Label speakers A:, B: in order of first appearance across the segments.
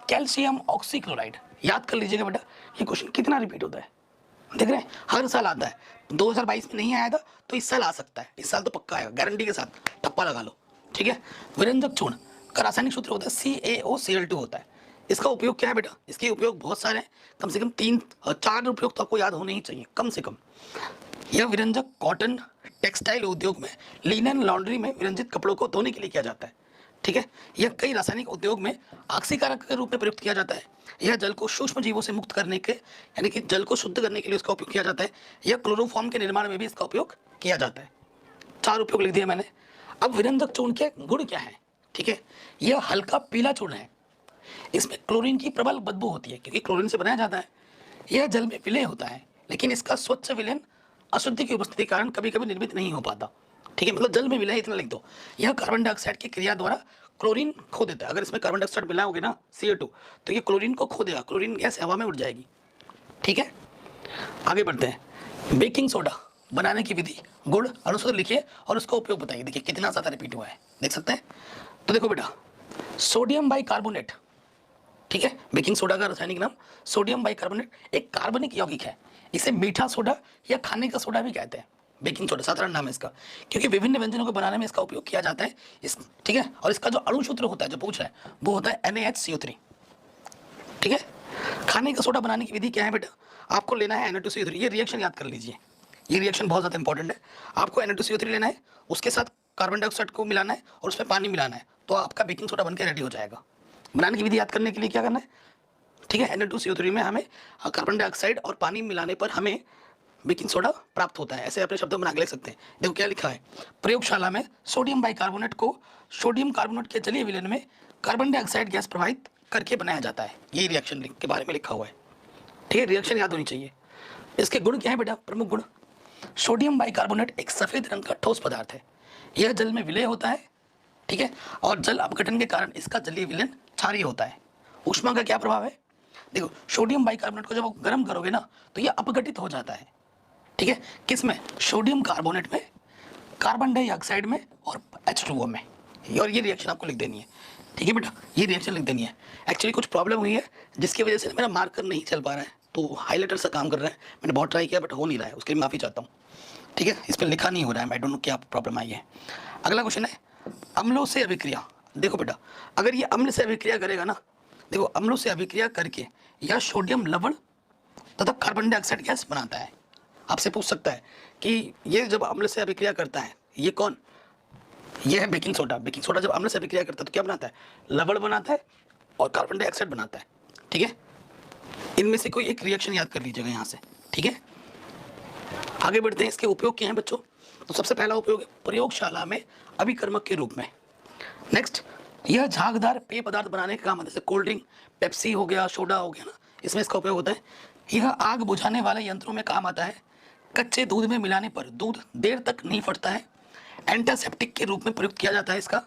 A: Calcium oxychloride. याद कर लीजिएगा बेटा, ये क्वेश्चन कितना रिपीट होता है, देख रहे हैं हर साल आता है। 2022 में नहीं आया था तो इस साल आ सकता है, इस साल तो पक्का आएगा, गारंटी के साथ, टप्पा लगा लो। ठीक है, विरंजक चूर्ण का रासायनिक सूत्र होता है CaOCl2 होता है। इसका उपयोग क्या है बेटा, इसके उपयोग बहुत सारे हैं, कम से कम 3-4 उपयोग तो आपको याद होने ही चाहिए कम से कम। यह विरंजक कॉटन टेक्सटाइल उद्योग में, लिनन लॉन्ड्री में विरंजित कपड़ों को धोने के लिए किया जाता है। ठीक है, यह कई रासायनिक उद्योग में ऑक्सीकारक के रूप में प्रयुक्त किया जाता है। यह जल को सूक्ष्म जीवों से मुक्त करने के, यानी कि जल को शुद्ध करने के लिए इसका उपयोग किया जाता है। यह क्लोरोफॉर्म के निर्माण में भी इसका उपयोग किया जाता है। 4 उपयोग लिख दिए मैंने। अब विरंजक चूर्ण के गुण क्या है? ठीक है, यह हल्का पीला चूर्ण है, इसमें क्लोरीन की प्रबल बदबू होती है क्योंकि क्लोरीन से बनाया जाता है। यह जल में विलय होता है, लेकिन इसका स्वच्छ विलयन अशुद्धि की उपस्थिति के कारण कभी कभी निर्मित नहीं हो पाता। ठीक है, मतलब जल में विलय इतना लिख दो। यह कार्बन डाइऑक्साइड की क्रिया द्वारा क्लोरीन खो देता है। अगर इसमें कार्बन डाइऑक्साइड मिलाओगे ना CO2, तो ये क्लोरीन को खो देगा, क्लोरीन गैस हवा में उड़ जाएगी। ठीक है, आगे बढ़ते हैं। बेकिंग सोडा बनाने की विधि, गुण, अनुसूत्र लिखिए और उसका उपयोग बताइए। देखिए कितना ज़्यादा रिपीट हुआ है, देख सकते हैं। तो देखो बेटा, सोडियम बाइकार्बोनेट, ठीक है, बेकिंग सोडा का रासायनिक नाम सोडियम बाइकार्बोनेट, एक कार्बनिक यौगिक है। इसे मीठा सोडा या खाने का सोडा भी कहते हैं। बेकिंग सोडा साधारण नाम है इसका, क्योंकि विभिन्न व्यंजनों को बनाने में इसका उपयोग किया जाता है। ठीक है, और इसका जो अणु सूत्र होता है, जो पूछ रहा है, वो होता है NaHCO3। ठीक है, खाने का सोडा बनाने की विधि क्या है बेटा, आपको लेना है Na2CO3। ये रिएक्शन याद कर लीजिए, ये रिएक्शन बहुत ज़्यादा इंपॉर्टेंट है। आपको Na2CO3 लेना है, उसके साथ कार्बन डाइऑक्साइड को मिलाना है और उसमें पानी मिलाना है, तो आपका बेकिंग सोडा बनकर रेडी हो जाएगा। बनाने की विधि याद करने के लिए क्या करना है, ठीक है, Na2CO3 में हमें कार्बन डाइऑक्साइड और पानी मिलाने पर हमें बेकिंग सोडा प्राप्त होता है। ऐसे अपने शब्दों में बना के लिख सकते हैं। देखो क्या लिखा है, प्रयोगशाला में सोडियम बाइकार्बोनेट को सोडियम कार्बोनेट के जलीय विलयन में कार्बन डाइऑक्साइड गैस प्रवाहित करके बनाया जाता है। ये रिएक्शन के बारे में लिखा हुआ है। ठीक है, रिएक्शन याद होनी चाहिए। इसके गुण क्या है बेटा, प्रमुख गुण, सोडियम बाइकार्बोनेट एक सफ़ेद रंग का ठोस पदार्थ है। यह जल में विलय होता है। ठीक है, और जल अपघटन के कारण इसका जलीय विलयन क्षारीय होता है। ऊष्मा का क्या प्रभाव है, देखो सोडियम बाइकार्बोनेट को जब आप गर्म करोगे ना तो यह अपघटित हो जाता है। ठीक है, किस में, सोडियम कार्बोनेट में, कार्बन डाइऑक्साइड में और H2O में। और ये रिएक्शन आपको लिख देनी है। ठीक है बेटा, ये रिएक्शन लिख देनी है। एक्चुअली कुछ प्रॉब्लम हुई है जिसकी वजह से मेरा मार्कर नहीं चल पा रहा है, तो हाईलाइटर से काम कर रहा है। मैंने बहुत ट्राई किया बट हो नहीं रहा है, उसके लिए माफ़ी चाहता हूँ। ठीक है, इस पर लिखा नहीं हो रहा है, आई डोंट नो क्या प्रॉब्लम आई है। अगला क्वेश्चन है अम्लों से अभिक्रिया। देखो बेटा, अगर ये अम्ल से अभिक्रिया करेगा ना, देखो अम्लों से अभिक्रिया करके यह सोडियम लवण तथा कार्बन डाइऑक्साइड गैस बनाता है। आपसे पूछ सकता है कि ये जब अम्ल से अभिक्रिया करता है, ये कौन, ये है बेकिंग सोडा। बेकिंग सोडा जब अम्ल से अभिक्रिया करता है तो क्या बनाता है, लवण बनाता है और कार्बन डाइऑक्साइड बनाता है। ठीक है, इनमें से कोई एक रिएक्शन याद कर लीजिएगा यहाँ से। ठीक है, आगे बढ़ते हैं। इसके उपयोग क्या हैं बच्चों, तो सबसे पहला उपयोग है प्रयोगशाला में अभिकर्मक के रूप में। नेक्स्ट, यह झागदार पेय पदार्थ बनाने का काम आता है, जैसे कोल्ड ड्रिंक, पेप्सी हो गया, सोडा हो गया ना, इसमें इसका उपयोग होता है। यह आग बुझाने वाले यंत्रों में काम आता है। कच्चे दूध में मिलाने पर दूध देर तक नहीं फटता है। एंटीसेप्टिक के रूप में प्रयुक्त किया जाता है इसका।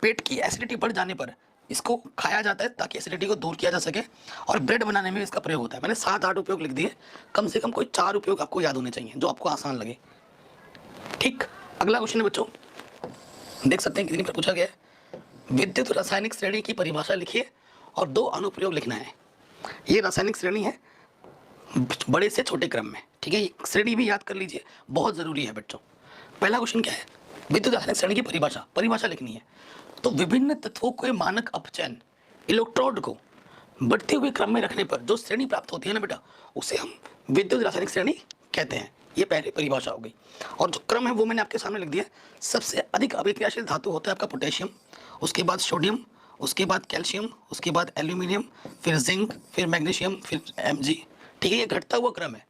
A: पेट की एसिडिटी बढ़ जाने पर इसको खाया जाता है ताकि एसिडिटी को दूर किया जा सके। और ब्रेड बनाने में इसका प्रयोग होता है। मैंने 7-8 उपयोग लिख दिए, कम से कम कोई 4 उपयोग आपको याद होने चाहिए जो आपको आसान लगे। ठीक, अगला क्वेश्चन है बच्चों, देख सकते हैं कितनी पर पूछा गया है। विद्युत रासायनिक श्रेणी की परिभाषा लिखिए और 2 अनुप्रयोग लिखना है। ये रासायनिक श्रेणी है बड़े से छोटे क्रम में। ठीक है, श्रेणी भी याद कर लीजिए, बहुत ज़रूरी है बच्चों। पहला क्वेश्चन क्या है, विद्युत रासायनिक श्रेणी की परिभाषा लिखनी है। तो विभिन्न तत्वों के मानक अपचयन इलेक्ट्रोड को बढ़ते हुए क्रम में रखने पर जो श्रेणी प्राप्त होती है ना बेटा, उसे हम विद्युत रासायनिक श्रेणी कहते हैं। ये पहली परिभाषा हो गई। और जो क्रम है वो मैंने आपके सामने लिख दिया। सबसे अधिक अभिक्रियाशील धातु होता है आपका पोटेशियम, उसके बाद सोडियम, उसके बाद कैल्शियम, उसके बाद एल्यूमिनियम, फिर जिंक, फिर मैग्नीशियम, फिर Mg। ठीक है, ये घटता हुआ क्रम है।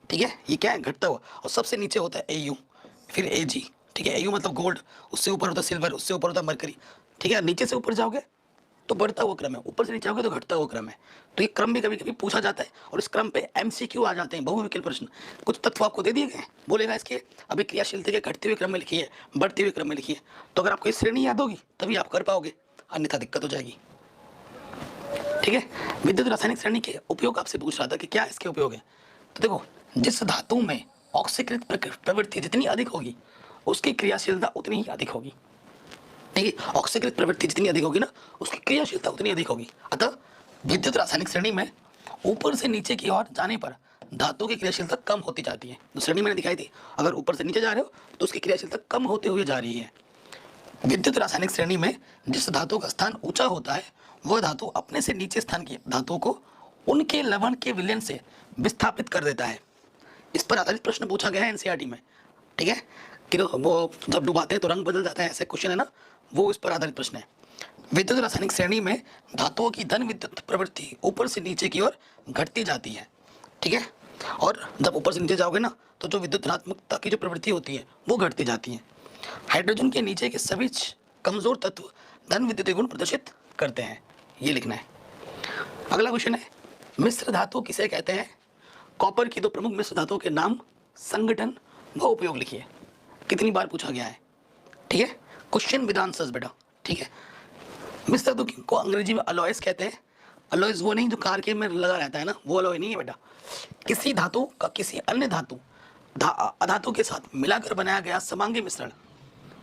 A: ठीक है, ये क्या है, घटता हुआ। और सबसे नीचे होता है Au, फिर Ag। ठीक है, Au मतलब गोल्ड, उससे ऊपर होता है सिल्वर, उससे ऊपर होता है मरकरी। ठीक है, नीचे से ऊपर जाओगे तो बढ़ता हुआ क्रम है, ऊपर से नीचे आओगे तो घटता हुआ क्रम है। तो ये क्रम भी कभी कभी पूछा जाता है और इस क्रम पे MCQ आ जाते हैं, बहुविकल्प प्रश्न। कुछ तत्व आपको दे दिए गए, बोलेगा इसके अभिक्रियाशीलता के घटते हुए क्रम में लिखिए, बढ़ते हुए क्रम में लिखिए। तो अगर आपको ये श्रेणी याद होगी तभी आप कर पाओगे, अन्यथा दिक्कत हो जाएगी। ठीक है, विद्युत रासायनिक श्रेणी के उपयोग आपसे पूछ रहा था कि क्या इसके उपयोग है। तो देखो, जिस धातु में ऑक्सीकृत प्रवृत्ति जितनी अधिक होगी उसकी क्रियाशीलता उतनी ही अधिक होगी। ठीक है, ऑक्सीकृत प्रवृत्ति जितनी अधिक होगी ना, उसकी क्रियाशीलता उतनी अधिक होगी। अतः विद्युत रासायनिक श्रेणी में ऊपर से नीचे की ओर जाने पर धातु की क्रियाशीलता कम होती जाती है। तो श्रेणी मैंने दिखाई थी, अगर ऊपर से नीचे जा रहे हो तो उसकी क्रियाशीलता कम होते हुए जा रही है। विद्युत रासायनिक श्रेणी में जिस धातु का स्थान ऊंचा होता है वह धातु अपने से नीचे स्थान की धातु को उनके लवण के विलयन से विस्थापित कर देता है। इस पर आधारित प्रश्न पूछा गया है एनसीईआरटी में, ठीक है, कि वो जब डुबाते हैं तो रंग बदल जाता है, ऐसे क्वेश्चन है ना, वो इस पर आधारित प्रश्न है। विद्युत रासायनिक श्रेणी में धातुओं की धन विद्युत प्रवृत्ति ऊपर से नीचे की ओर घटती जाती है, ठीक है, और जब ऊपर से नीचे जाओगे ना तो जो विद्युत धनात्मकता की जो प्रवृत्ति होती है वो घटती जाती है। हाइड्रोजन के नीचे के सभी कमजोर तत्व धन विद्युत गुण प्रदर्शित करते हैं, ये लिखना है। अगला क्वेश्चन है, मिश्र धातु किसे कहते हैं? कॉपर की दो प्रमुख मिश्र धातुओं के नाम, संगठन व उपयोग लिखिए। कितनी बार पूछा गया है, ठीक है, क्वेश्चन विद आंसर्स बेटा, ठीक है। मिश्र धातु को अंग्रेजी में अलॉयस कहते हैं। अलॉयस वो नहीं जो कार के में लगा रहता है ना, वो अलॉय नहीं है बेटा। किसी धातु का किसी अन्य धातु अधातु के साथ मिलाकर बनाया गया समांगी मिश्रण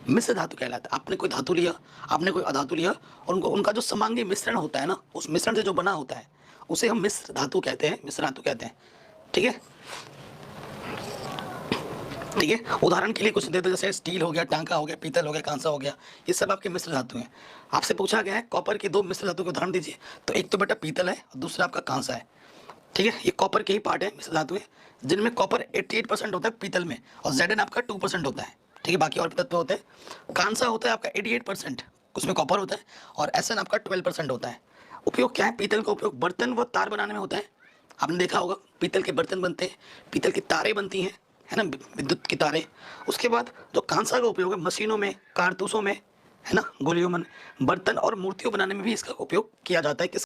A: मिश्र धातु कहलाता है। आपने कोई धातु लिया, आपने कोई अधातु लिया और उनका जो समांगी मिश्रण होता है ना, उस मिश्रण से जो बना होता है उसे हम मिश्र धातु कहते हैं, मिश्र धातु कहते हैं, ठीक है, ठीक है। उदाहरण के लिए कुछ दे दो, जैसे स्टील हो गया, टांका हो गया, पीतल हो गया, कांसा हो गया, ये सब आपके मिश्र धातु हैं। आपसे पूछा गया है कॉपर के दो मिश्र धातु के उदाहरण दीजिए, तो एक तो बेटा पीतल है और दूसरा आपका कांसा है, ठीक है। ये कॉपर के ही पार्ट है, मिश्र धातु है, जिनमें कॉपर 88% होता है पीतल में और Zn आपका 2% होता है, ठीक है, बाकी और तत्व होते हैं। कांसा होता है आपका 88%, उसमें कॉपर होता है, और Sn आपका 12% होता है। उपयोग क्या है? पीतल का उपयोग बर्तन व तार बनाने में होता है। आपने देखा होगा पीतल के बर्तन बनते हैं, पीतल की तारें बनती हैं, है ना, विद्युत की तारें। उसके बाद जो कांसा का उपयोग है मशीनों में, कारतूसों में, है ना, गोलियों में, बर्तन और मूर्तियों बनाने में भी इसका उपयोग किया जाता है।